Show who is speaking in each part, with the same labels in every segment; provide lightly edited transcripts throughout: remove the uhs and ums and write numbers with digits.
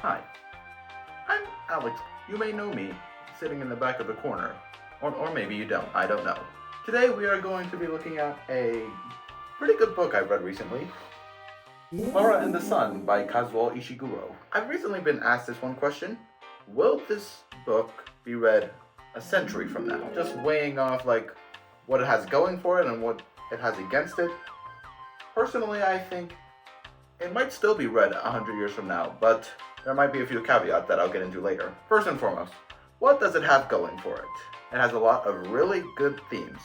Speaker 1: Hi, I'm Alex. You may know me sitting in the back of the corner, or maybe you don't, I don't know. Today we are going to be looking at a pretty good book I've read recently, Clara and the Sun by Kazuo Ishiguro. I've recently been asked this one question: will this book be read a century from now? Just weighing off like what it has going for it and what it has against it. Personally, I think it might still be read 100 years from now, but there might be a few caveats that I'll get into later. First and foremost, what does it have going for it? It has a lot of really good themes,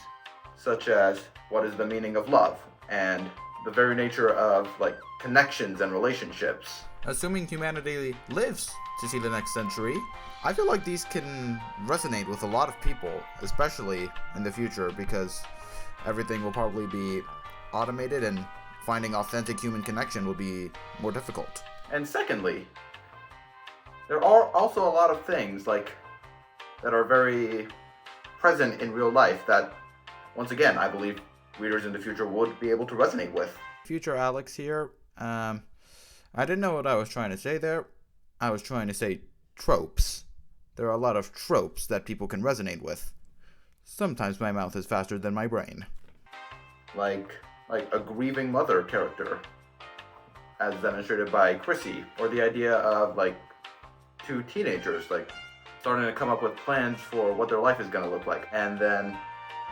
Speaker 1: such as what is the meaning of love, and the very nature of like connections and relationships.
Speaker 2: Assuming humanity lives to see the next century, I feel like these can resonate with a lot of people, especially in the future, because everything will probably be automated and finding authentic human connection will be more difficult.
Speaker 1: And secondly, there are also a lot of things like that are very present in real life that, once again, I believe readers in the future would be able to resonate with.
Speaker 2: Future Alex here. I didn't know what I was trying to say there. I was trying to say tropes. There are a lot of tropes that people can resonate with. Sometimes my mouth is faster than my brain.
Speaker 1: Like a grieving mother character, as demonstrated by Chrissy, or the idea of like two teenagers like starting to come up with plans for what their life is going to look like. And then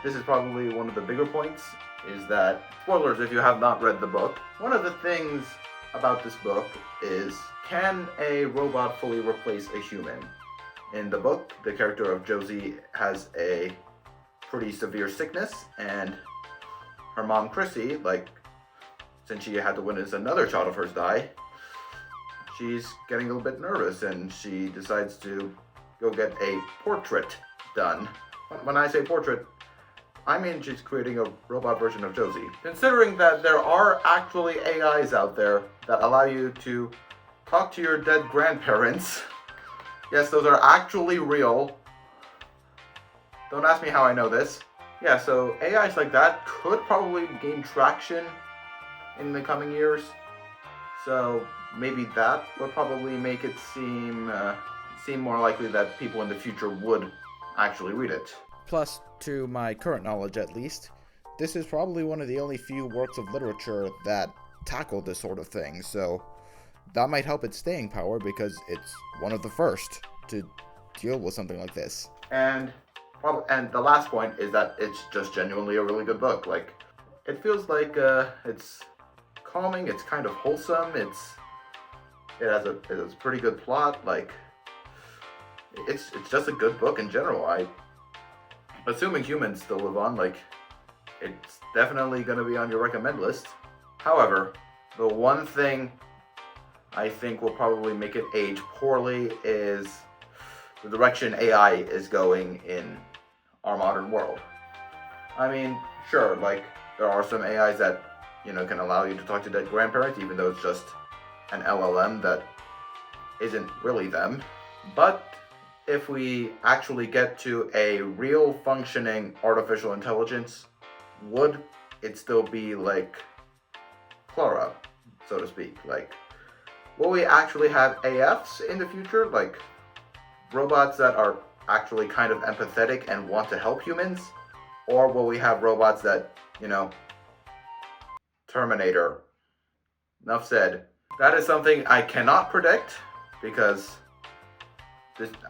Speaker 1: this is probably one of the bigger points, is that, spoilers if you have not read the book, one of the things about this book is, can a robot fully replace a human? In the book, the character of Josie has a pretty severe sickness, and her mom, Chrissy, like, since she had to witness another child of hers die, she's getting a little bit nervous, and she decides to go get a portrait done. When I say portrait, I mean she's creating a robot version of Josie. Considering that there are actually AIs out there that allow you to talk to your dead grandparents, yes, those are actually real. Don't ask me how I know this. Yeah, so AIs like that could probably gain traction in the coming years. So maybe that would probably make it seem more likely that people in the future would actually read it.
Speaker 2: Plus, to my current knowledge at least, this is probably one of the only few works of literature that tackle this sort of thing, so that might help its staying power because it's one of the first to deal with something like this.
Speaker 1: And the last point is that it's just genuinely a really good book. Like, it feels like it's calming, it's kind of wholesome, it has a pretty good plot. Like, it's just a good book in general. Assuming humans still live on, like, it's definitely going to be on your recommend list. However, the one thing I think will probably make it age poorly is the direction AI is going in our modern world. I mean, sure, like, there are some AIs that, can allow you to talk to dead grandparents, even though it's just an LLM that isn't really them. But if we actually get to a real functioning artificial intelligence, would it still be like Clara, so to speak? Like, will we actually have AFs in the future? Like, robots that are actually kind of empathetic and want to help humans? Or will we have robots that, Terminator? Enough said. That is something I cannot predict because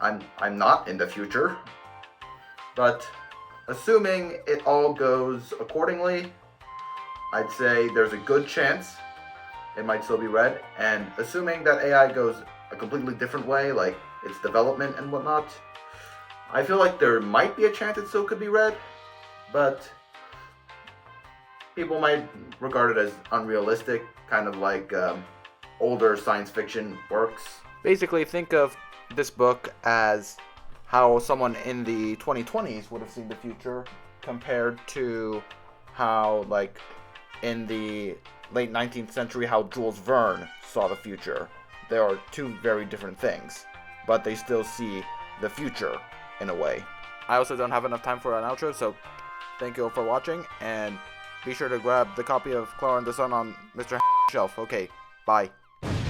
Speaker 1: I'm not in the future. But assuming it all goes accordingly, I'd say there's a good chance it might still be read. And assuming that AI goes a completely different way, like its development and whatnot, I feel like there might be a chance it still could be read, but people might regard it as unrealistic, kind of like older science fiction works.
Speaker 2: Basically, think of this book as how someone in the 2020s would have seen the future compared to how, like, in the late 19th century, how Jules Verne saw the future. There are two very different things, but they still see the future in a way. I also don't have enough time for an outro, so thank you all for watching, and be sure to grab the copy of Clara and the Sun on Mr. shelf. Okay, bye.